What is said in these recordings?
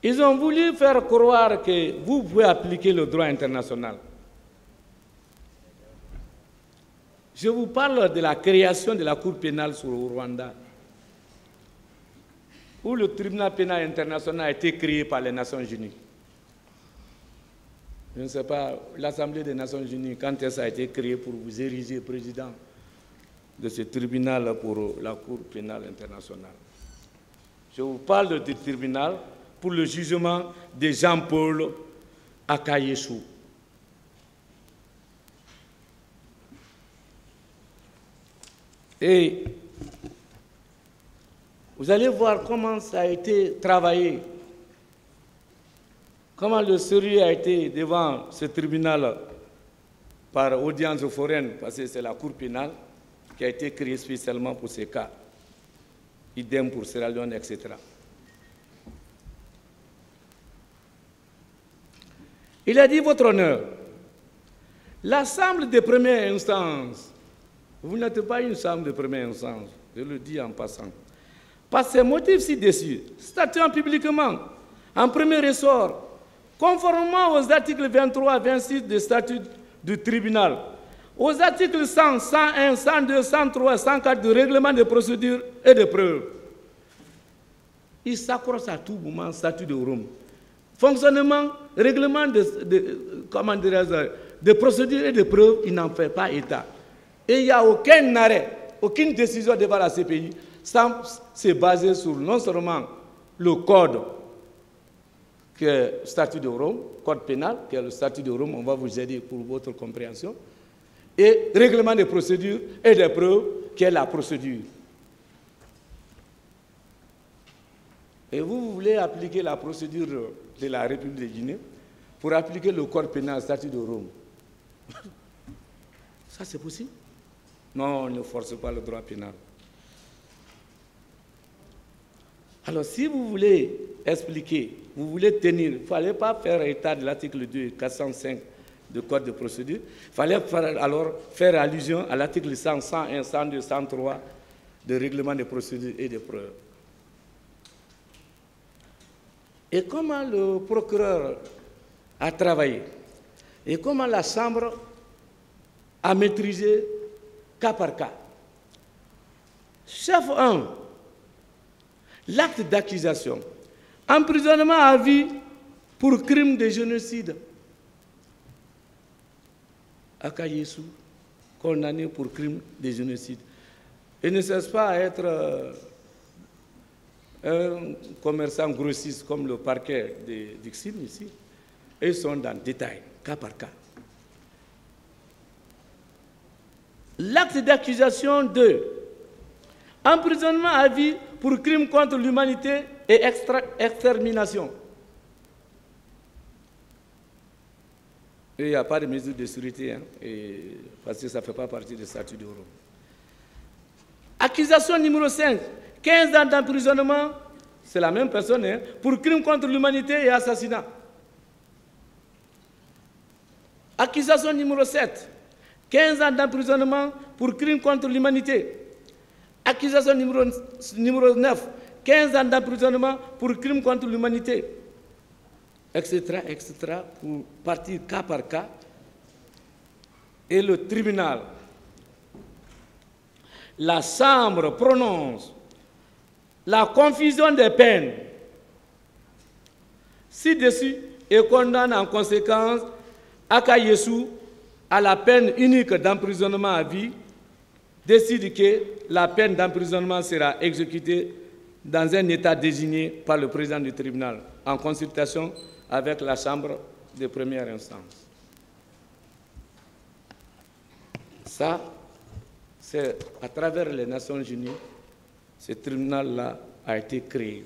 Ils ont voulu faire croire que vous pouvez appliquer le droit international. Je vous parle de la création de la Cour pénale sur le Rwanda, où le tribunal pénal international a été créé par les Nations Unies. Je ne sais pas, l'Assemblée des Nations Unies, quand elle a été créée pour vous ériger président de ce tribunal pour la Cour pénale internationale. Je vous parle du tribunal pour le jugement de Jean-Paul Akayesu. Et vous allez voir comment ça a été travaillé, comment le sérieux a été devant ce tribunal par audience foraine, parce que c'est la Cour pénale qui a été créée spécialement pour ces cas. Idem pour Sierra Leone, etc. Il a dit, votre honneur, l'Assemblée de première instance, vous n'êtes pas une Assemblée de première instance, je le dis en passant, par ces motifs ci-dessus, statuant publiquement, en premier ressort, conformément aux articles 23 et 26 du statut du tribunal, aux articles 100, 101, 102, 103, 104 du règlement de procédure et de preuve. Il s'accroche à tout moment au statut de Rome. Fonctionnement, règlement de procédure et de preuve, il n'en fait pas état. Et il n'y a aucun arrêt, aucune décision devant la CPI sans se baser sur non seulement le code qui est le statut de Rome, code pénal, qui est le statut de Rome, on va vous aider pour votre compréhension, et règlement de procédure et de preuve, qui est la procédure. Et vous voulez appliquer la procédure de la République de Guinée pour appliquer le code pénal, statut de Rome. Ça, c'est possible? Non, on ne force pas le droit pénal. Alors, si vous voulez expliquer, vous voulez tenir, il ne fallait pas faire état de l'article 2, 405 du Code de procédure, il fallait alors faire allusion à l'article 100, 101, 102, 103 du règlement de procédure et de preuve. Et comment le procureur a travaillé, et comment la Chambre a maîtrisé cas par cas. Chef 1, l'acte d'accusation, emprisonnement à vie pour crime de génocide. Akayesu, condamné pour crime de génocide. Il ne cesse pas à être un commerçant grossiste comme le parquet de Dixine ici. Ils sont dans le détail, cas par cas. L'acte d'accusation 2, emprisonnement à vie pour crime contre l'humanité et extermination. Et il n'y a pas de mesure de sûreté, hein, parce que ça ne fait pas partie du statut de Rome. Accusation numéro 5, 15 ans d'emprisonnement, c'est la même personne, hein, pour crime contre l'humanité et assassinat. Accusation numéro 7, 15 ans d'emprisonnement pour crime contre l'humanité. Accusation numéro 9, 15 ans d'emprisonnement pour crime contre l'humanité, etc., pour partir cas par cas. Et le tribunal, la Chambre prononce la confusion des peines ci-dessus et condamne en conséquence Akayesu à la peine unique d'emprisonnement à vie, décide que la peine d'emprisonnement sera exécutée dans un état désigné par le président du tribunal, en consultation avec la Chambre de première instance. Ça, c'est à travers les Nations Unies, ce tribunal-là a été créé.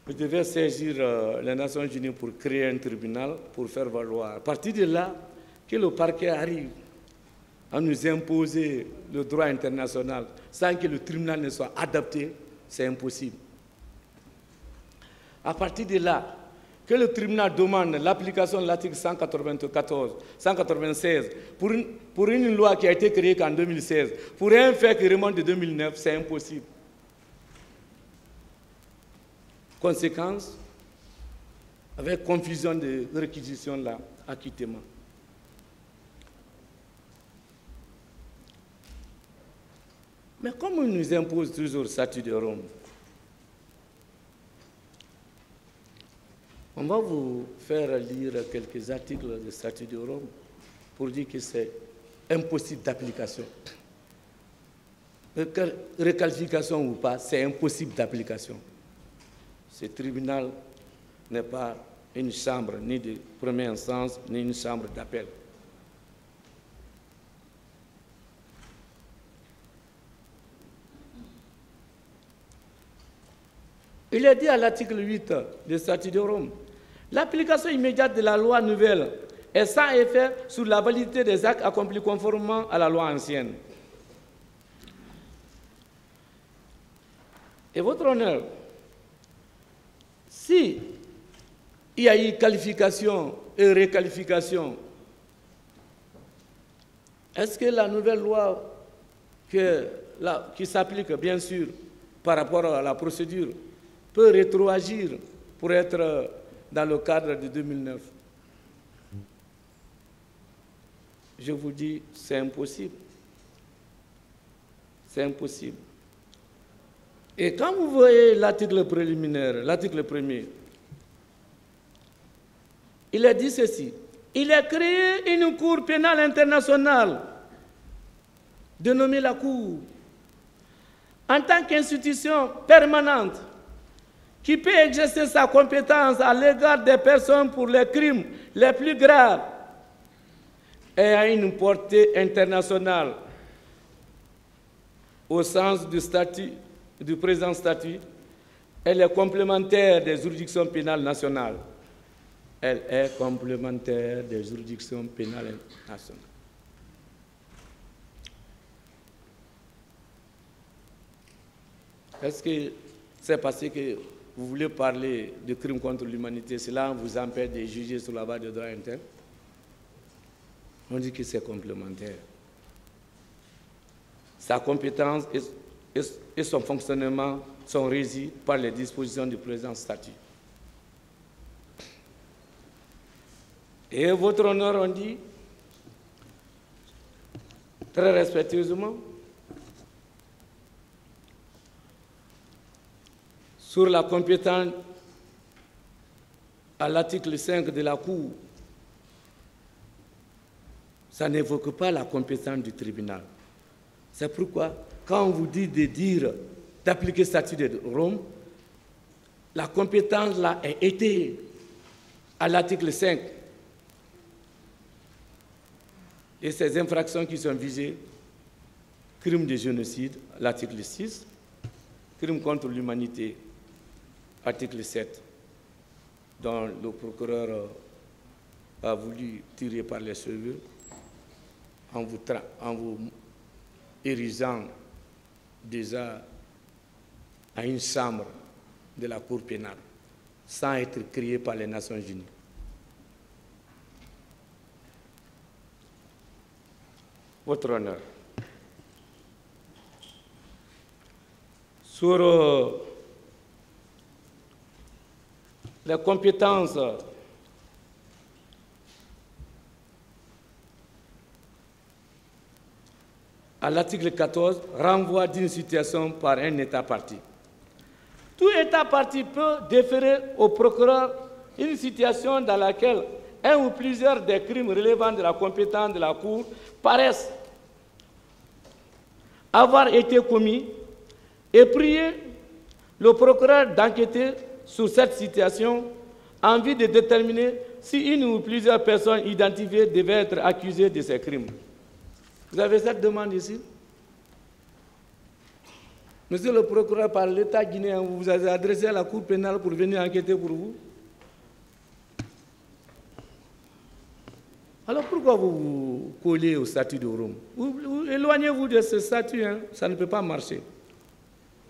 Vous devez saisir les Nations Unies pour créer un tribunal, pour faire valoir. À partir de là, que le parquet arrive à nous imposer le droit international sans que le tribunal ne soit adapté, c'est impossible. À partir de là, que le tribunal demande l'application de l'article 194, 196 pour une loi qui a été créée qu'en 2016, pour un fait qui remonte de 2009, c'est impossible. Conséquence, avec confusion de réquisition là, acquittement. Mais comme on nous impose toujours le statut de Rome, on va vous faire lire quelques articles du statut de Rome pour dire que c'est impossible d'application. Requalification ou pas, c'est impossible d'application. Ce tribunal n'est pas une chambre ni de première instance, ni une chambre d'appel. Il est dit à l'article 8 du statut de Rome, l'application immédiate de la loi nouvelle est sans effet sur la validité des actes accomplis conformément à la loi ancienne. Et votre honneur, si il y a eu qualification et requalification, est-ce que la nouvelle loi qui s'applique, bien sûr, par rapport à la procédure, peut rétroagir pour être dans le cadre de 2009? Je vous dis, c'est impossible. C'est impossible. Et quand vous voyez l'article préliminaire, l'article 1er, il est dit ceci. Il a créé une cour pénale internationale, dénommée la Cour, en tant qu'institution permanente, qui peut exercer sa compétence à l'égard des personnes pour les crimes les plus graves et à une portée internationale. Au sens du présent statut, elle est complémentaire des juridictions pénales nationales. Elle est complémentaire des juridictions pénales nationales. Est-ce que c'est parce que vous voulez parler de crimes contre l'humanité, cela vous empêche de juger sur la base de droit interne? On dit que c'est complémentaire. Sa compétence et son fonctionnement sont régis par les dispositions du présent statut. Et votre honneur, on dit, très respectueusement, sur la compétence à l'article 5 de la Cour, ça n'évoque pas la compétence du tribunal. C'est pourquoi, quand on vous dit d'appliquer le statut de Rome, la compétence là est été à l'article 5. Et ces infractions qui sont visées, crimes de génocide, l'article 6, crimes contre l'humanité, article 7, dont le procureur a voulu tirer par les cheveux en vous érigeant déjà à une chambre de la Cour pénale, sans être créé par les Nations Unies. Votre honneur. Sur les compétences à l'article 14, renvoi d'une situation par un État parti. Tout État parti peut déférer au procureur une situation dans laquelle un ou plusieurs des crimes relevant de la compétence de la Cour paraissent avoir été commis et prier le procureur d'enquêter sur cette situation en vue de déterminer si une ou plusieurs personnes identifiées devaient être accusées de ces crimes. Vous avez cette demande ici? Monsieur le procureur, par l'État guinéen, vous vous avez adressé à la Cour pénale pour venir enquêter pour vous? Alors pourquoi vous vous collez au statut de Rome? Éloignez-vous de ce statut, hein? Ça ne peut pas marcher.